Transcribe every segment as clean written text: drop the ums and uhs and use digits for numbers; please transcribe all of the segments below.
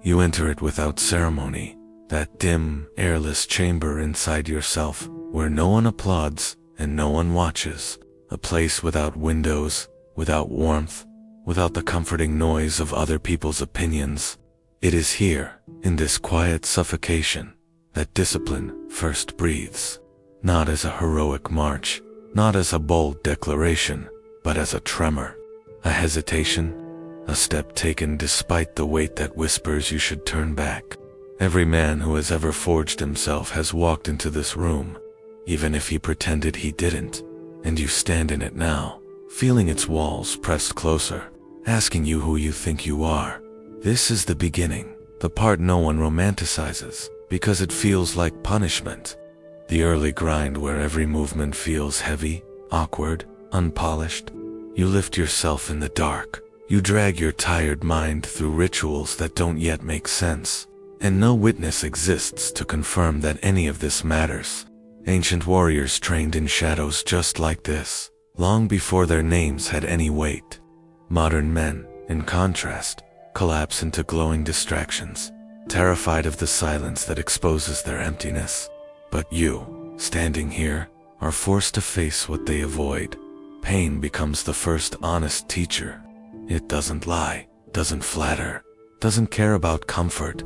You enter it without ceremony, that dim, airless chamber inside yourself, where no one applauds and no one watches, a place without windows, without warmth, without the comforting noise of other people's opinions. It is here, in this quiet suffocation, that discipline first breathes, not as a heroic march, not as a bold declaration, but as a tremor, a hesitation, a step taken despite the weight that whispers you should turn back. Every man who has ever forged himself has walked into this room, even if he pretended he didn't, and you stand in it now, feeling its walls pressed closer, asking you who you think you are. This is the beginning, the part no one romanticizes, because it feels like punishment. The early grind where every movement feels heavy, awkward, unpolished. You lift yourself in the dark. You drag your tired mind through rituals that don't yet make sense, and no witness exists to confirm that any of this matters. Ancient warriors trained in shadows just like this, long before their names had any weight. Modern men, in contrast, collapse into glowing distractions, terrified of the silence that exposes their emptiness. But you, standing here, are forced to face what they avoid. Pain becomes the first honest teacher. It doesn't lie, doesn't flatter, doesn't care about comfort.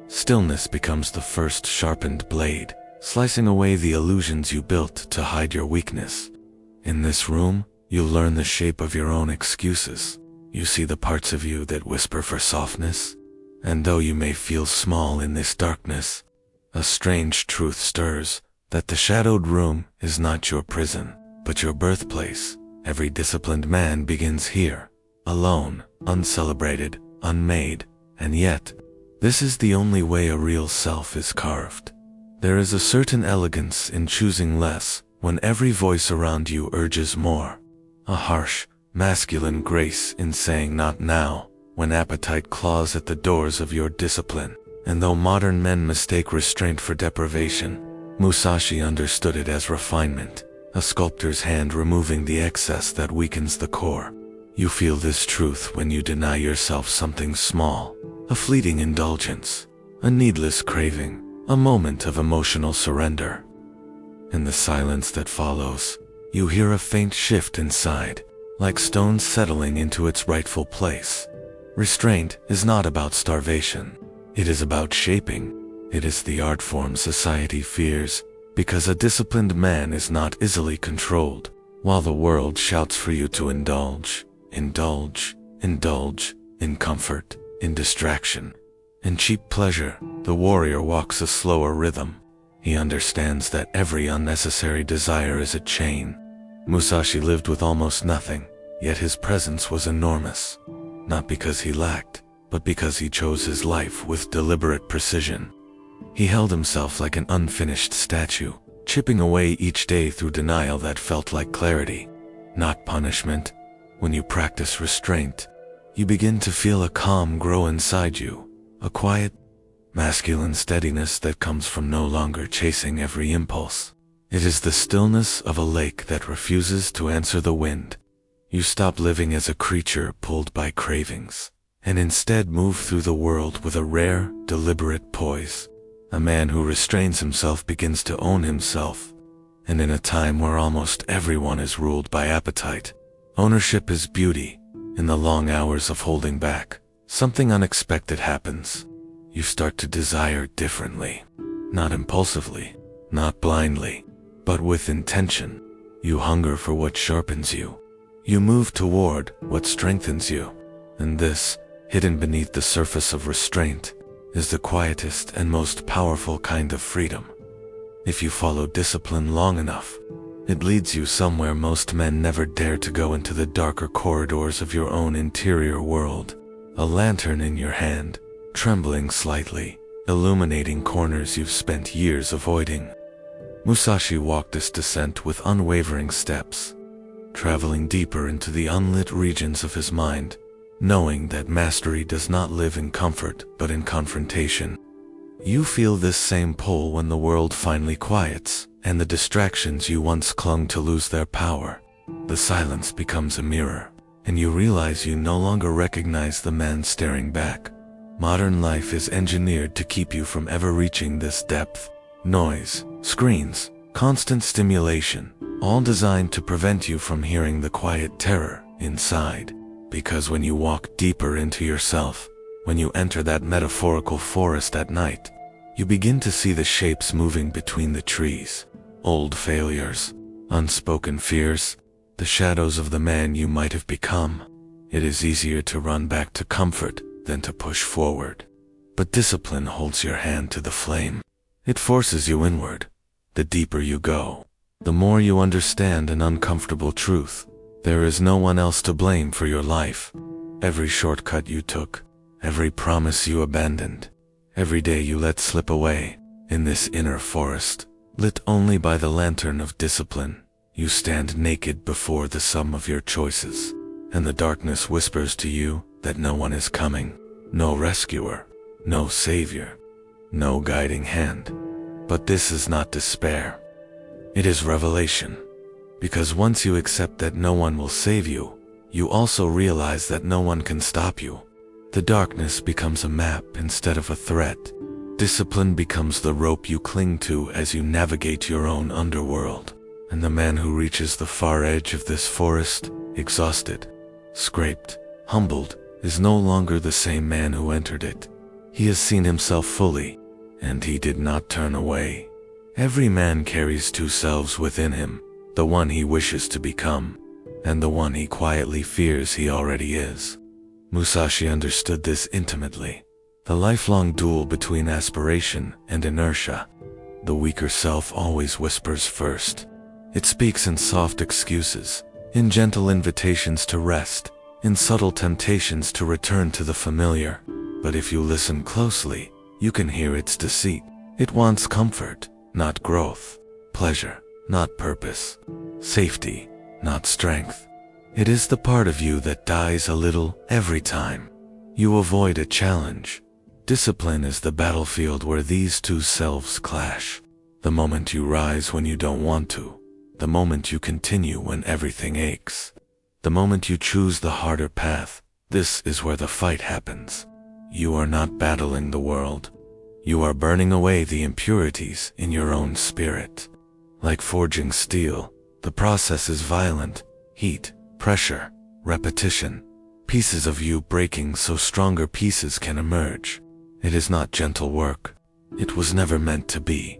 Stillness becomes the first sharpened blade, slicing away the illusions you built to hide your weakness. In this room, you learn the shape of your own excuses. You see the parts of you that whisper for softness. And though you may feel small in this darkness, a strange truth stirs, that the shadowed room is not your prison, but your birthplace. Every disciplined man begins here, alone, uncelebrated, unmade, and yet, this is the only way a real self is carved. There is a certain elegance in choosing less when every voice around you urges more. A harsh, masculine grace in saying not now, when appetite claws at the doors of your discipline. And though modern men mistake restraint for deprivation, Musashi understood it as refinement, a sculptor's hand removing the excess that weakens the core. You feel this truth when you deny yourself something small, a fleeting indulgence, a needless craving, a moment of emotional surrender. In the silence that follows, you hear a faint shift inside, like stones settling into its rightful place. Restraint is not about starvation. It is about shaping. It is the art form society fears, because a disciplined man is not easily controlled, while the world shouts for you to indulge, indulge, indulge, in comfort, in distraction, in cheap pleasure. The warrior walks a slower rhythm. He understands that every unnecessary desire is a chain. Musashi lived with almost nothing, yet his presence was enormous. Not because he lacked, but because he chose his life with deliberate precision. He held himself like an unfinished statue, chipping away each day through denial that felt like clarity, not punishment. When you practice restraint, you begin to feel a calm grow inside you, a quiet, masculine steadiness that comes from no longer chasing every impulse. It is the stillness of a lake that refuses to answer the wind. You stop living as a creature pulled by cravings, and instead move through the world with a rare, deliberate poise. A man who restrains himself begins to own himself, and in a time where almost everyone is ruled by appetite, ownership is beauty. In the long hours of holding back, something unexpected happens. You start to desire differently, not impulsively, not blindly, but with intention. You hunger for what sharpens you. You move toward what strengthens you. And this, hidden beneath the surface of restraint, is the quietest and most powerful kind of freedom. If you follow discipline long enough, it leads you somewhere most men never dare to go, into the darker corridors of your own interior world. A lantern in your hand, trembling slightly, illuminating corners you've spent years avoiding. Musashi walked this descent with unwavering steps, traveling deeper into the unlit regions of his mind, knowing that mastery does not live in comfort but in confrontation. You feel this same pull when the world finally quiets, and the distractions you once clung to lose their power. The silence becomes a mirror, and you realize you no longer recognize the man staring back. Modern life is engineered to keep you from ever reaching this depth. Noise, screens, constant stimulation, all designed to prevent you from hearing the quiet terror inside. Because when you walk deeper into yourself, when you enter that metaphorical forest at night, you begin to see the shapes moving between the trees. Old failures, unspoken fears, the shadows of the man you might have become. It is easier to run back to comfort than to push forward. But discipline holds your hand to the flame. It forces you inward. The deeper you go, the more you understand an uncomfortable truth. There is no one else to blame for your life. Every shortcut you took, every promise you abandoned, every day you let slip away, in this inner forest, lit only by the lantern of discipline, you stand naked before the sum of your choices, and the darkness whispers to you that no one is coming, no rescuer, no savior, no guiding hand. But this is not despair. It is revelation. Because once you accept that no one will save you, you also realize that no one can stop you. The darkness becomes a map instead of a threat. Discipline becomes the rope you cling to as you navigate your own underworld. And the man who reaches the far edge of this forest, exhausted, scraped, humbled, is no longer the same man who entered it. He has seen himself fully, and he did not turn away. Every man carries two selves within him, the one he wishes to become, and the one he quietly fears he already is. Musashi understood this intimately. The lifelong duel between aspiration and inertia. The weaker self always whispers first. It speaks in soft excuses, in gentle invitations to rest, in subtle temptations to return to the familiar. But if you listen closely, you can hear its deceit. It wants comfort, not growth, pleasure, not purpose, safety, not strength. It is the part of you that dies a little every time you avoid a challenge. Discipline is the battlefield where these two selves clash. The moment you rise when you don't want to, the moment you continue when everything aches, the moment you choose the harder path, this is where the fight happens. You are not battling the world. You are burning away the impurities in your own spirit. Like forging steel, the process is violent. Heat, pressure, repetition, pieces of you breaking so stronger pieces can emerge. It is not gentle work. It was never meant to be.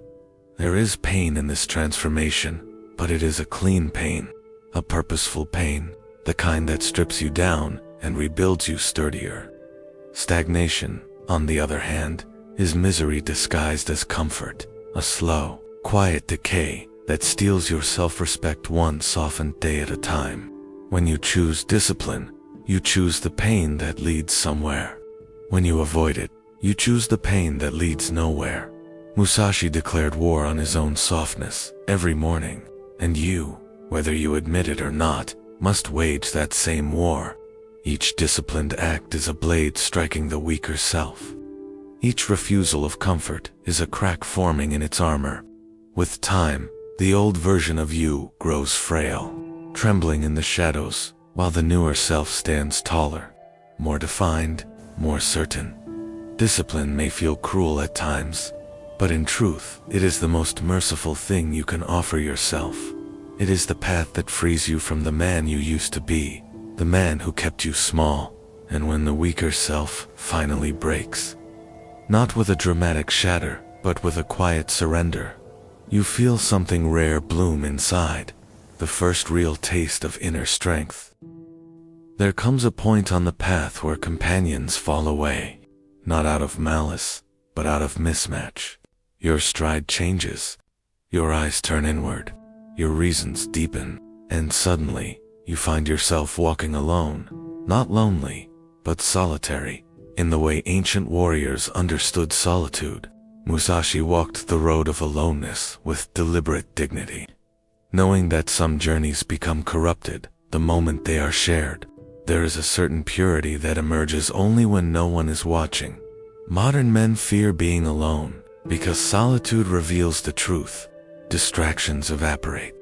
There is pain in this transformation, but it is a clean pain, a purposeful pain, the kind that strips you down and rebuilds you sturdier. Stagnation, on the other hand, is misery disguised as comfort, a slow, quiet decay that steals your self-respect one softened day at a time. When you choose discipline, you choose the pain that leads somewhere. When you avoid it, you choose the pain that leads nowhere. Musashi declared war on his own softness every morning, and you, whether you admit it or not, must wage that same war. Each disciplined act is a blade striking the weaker self. Each refusal of comfort is a crack forming in its armor. With time, the old version of you grows frail, trembling in the shadows, while the newer self stands taller, more defined, more certain. Discipline may feel cruel at times, but in truth, it is the most merciful thing you can offer yourself. It is the path that frees you from the man you used to be, the man who kept you small, and when the weaker self finally breaks, not with a dramatic shatter, but with a quiet surrender, you feel something rare bloom inside, the first real taste of inner strength. There comes a point on the path where companions fall away, not out of malice, but out of mismatch. Your stride changes, your eyes turn inward, your reasons deepen, and suddenly, you find yourself walking alone, not lonely, but solitary, in the way ancient warriors understood solitude. Musashi walked the road of aloneness with deliberate dignity, knowing that some journeys become corrupted the moment they are shared. There is a certain purity that emerges only when no one is watching. Modern men fear being alone, because solitude reveals the truth. Distractions evaporate,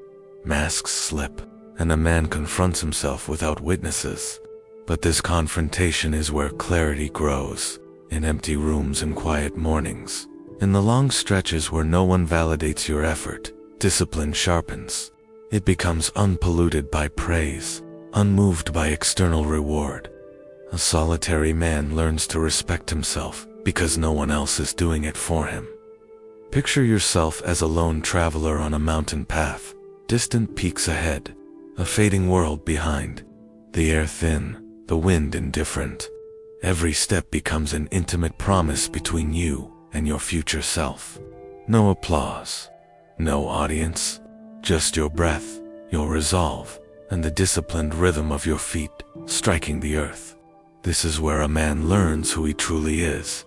masks slip, and a man confronts himself without witnesses. But this confrontation is where clarity grows. in empty rooms and quiet mornings. In the long stretches where no one validates your effort, discipline sharpens. It becomes unpolluted by praise, unmoved by external reward. A solitary man learns to respect himself because no one else is doing it for him. Picture yourself as a lone traveler on a mountain path, distant peaks ahead, a fading world behind, the air thin, the wind indifferent. Every step becomes an intimate promise between you and your future self. No applause, no audience, just your breath, your resolve, and the disciplined rhythm of your feet striking the earth. This is where a man learns who he truly is.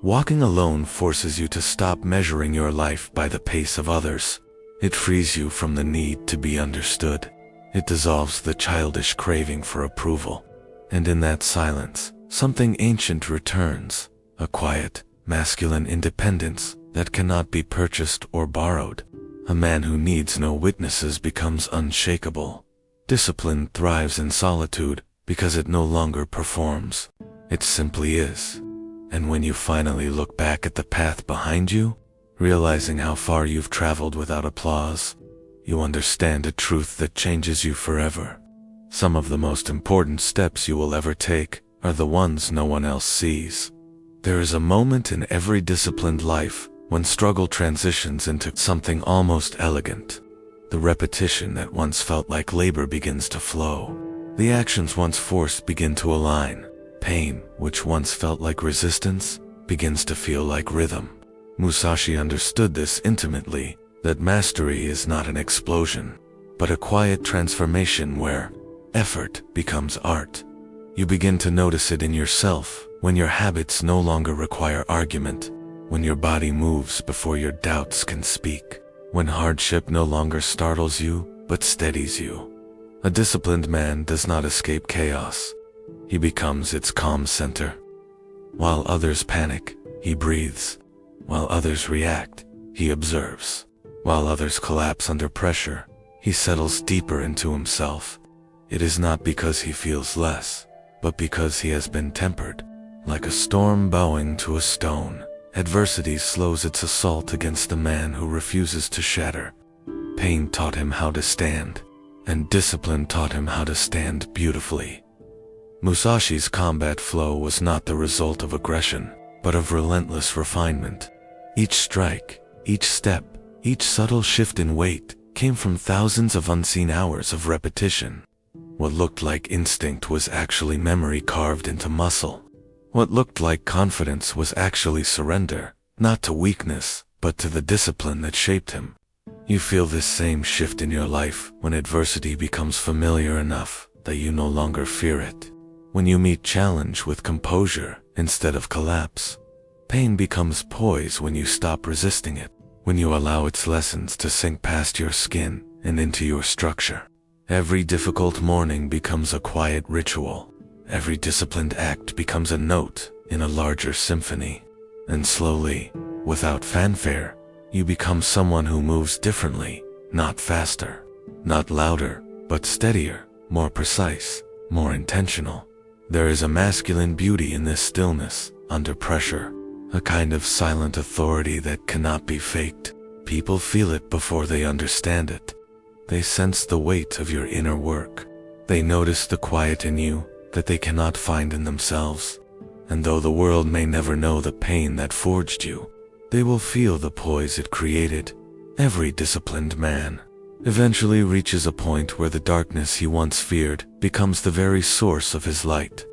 Walking alone forces you to stop measuring your life by the pace of others. It frees you from the need to be understood. It dissolves the childish craving for approval. And in that silence, something ancient returns, a quiet, masculine independence that cannot be purchased or borrowed. A man who needs no witnesses becomes unshakable. Discipline thrives in solitude because it no longer performs. It simply is. And when you finally look back at the path behind you, realizing how far you've traveled without applause, you understand a truth that changes you forever. Some of the most important steps you will ever take are the ones no one else sees. There is a moment in every disciplined life when struggle transitions into something almost elegant. The repetition that once felt like labor begins to flow. The actions once forced begin to align. Pain, which once felt like resistance, begins to feel like rhythm. Musashi understood this intimately, that mastery is not an explosion, but a quiet transformation where effort becomes art. You begin to notice it in yourself when your habits no longer require argument, when your body moves before your doubts can speak, when hardship no longer startles you but steadies you. A disciplined man does not escape chaos. He becomes its calm center. While others panic, he breathes. While others react, he observes. While others collapse under pressure, he settles deeper into himself. It is not because he feels less, but because he has been tempered. Like a storm bowing to a stone, adversity slows its assault against the man who refuses to shatter. Pain taught him how to stand, and discipline taught him how to stand beautifully. Musashi's combat flow was not the result of aggression, but of relentless refinement. Each strike, each step, each subtle shift in weight came from thousands of unseen hours of repetition. What looked like instinct was actually memory carved into muscle. What looked like confidence was actually surrender, not to weakness, but to the discipline that shaped him. You feel this same shift in your life when adversity becomes familiar enough that you no longer fear it. When you meet challenge with composure instead of collapse. Pain becomes poise when you stop resisting it, when you allow its lessons to sink past your skin and into your structure. Every difficult morning becomes a quiet ritual. Every disciplined act becomes a note in a larger symphony. And slowly, without fanfare, you become someone who moves differently, not faster, not louder, but steadier, more precise, more intentional. There is a masculine beauty in this stillness, under pressure, a kind of silent authority that cannot be faked. People feel it before they understand it. They sense the weight of your inner work. They notice the quiet in you that they cannot find in themselves. And though the world may never know the pain that forged you, they will feel the poise it created. Every disciplined man eventually reaches a point where the darkness he once feared becomes the very source of his light.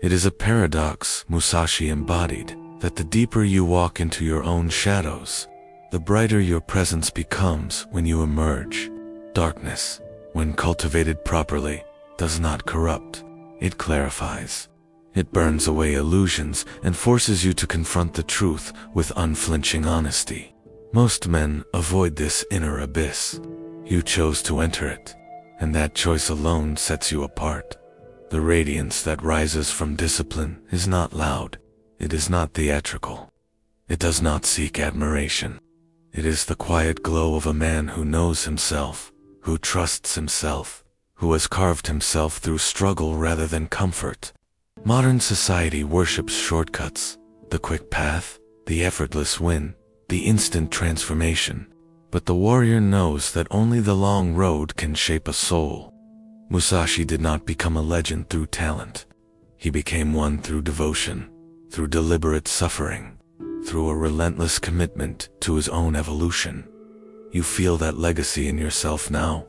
It is a paradox Musashi embodied, that the deeper you walk into your own shadows, the brighter your presence becomes when you emerge. Darkness, when cultivated properly, does not corrupt. It clarifies. It burns away illusions and forces you to confront the truth with unflinching honesty. Most men avoid this inner abyss. You chose to enter it, and that choice alone sets you apart. The radiance that rises from discipline is not loud. It is not theatrical. It does not seek admiration. It is the quiet glow of a man who knows himself, who trusts himself, who has carved himself through struggle rather than comfort. Modern society worships shortcuts, the quick path, the effortless win, the instant transformation. But the warrior knows that only the long road can shape a soul. Musashi did not become a legend through talent. He became one through devotion, through deliberate suffering, through a relentless commitment to his own evolution. You feel that legacy in yourself now.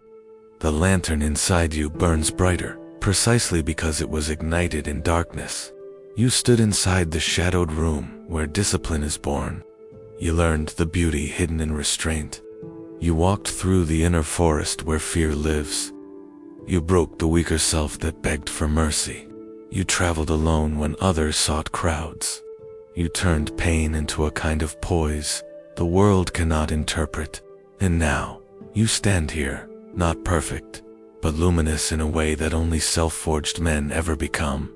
The lantern inside you burns brighter, precisely because it was ignited in darkness. You stood inside the shadowed room where discipline is born. You learned the beauty hidden in restraint. You walked through the inner forest where fear lives. You broke the weaker self that begged for mercy. You traveled alone when others sought crowds. You turned pain into a kind of poise the world cannot interpret. And now, you stand here, not perfect, but luminous in a way that only self-forged men ever become.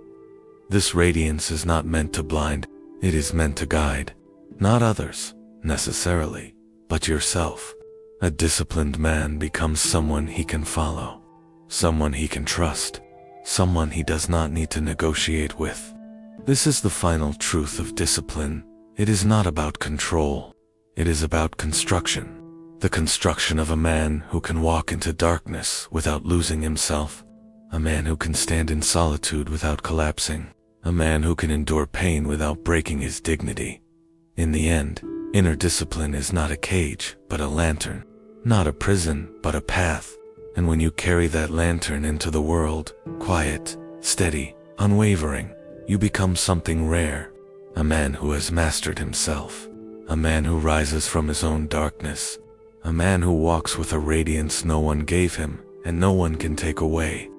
This radiance is not meant to blind, it is meant to guide. Not others, necessarily, but yourself. A disciplined man becomes someone he can follow, someone he can trust, someone he does not need to negotiate with. This is the final truth of discipline. It is not about control. It is about construction. The construction of a man who can walk into darkness without losing himself, a man who can stand in solitude without collapsing, a man who can endure pain without breaking his dignity. In the end, inner discipline is not a cage, but a lantern, not a prison, but a path. And when you carry that lantern into the world, quiet, steady, unwavering, you become something rare, a man who has mastered himself, a man who rises from his own darkness, a man who walks with a radiance no one gave him and no one can take away.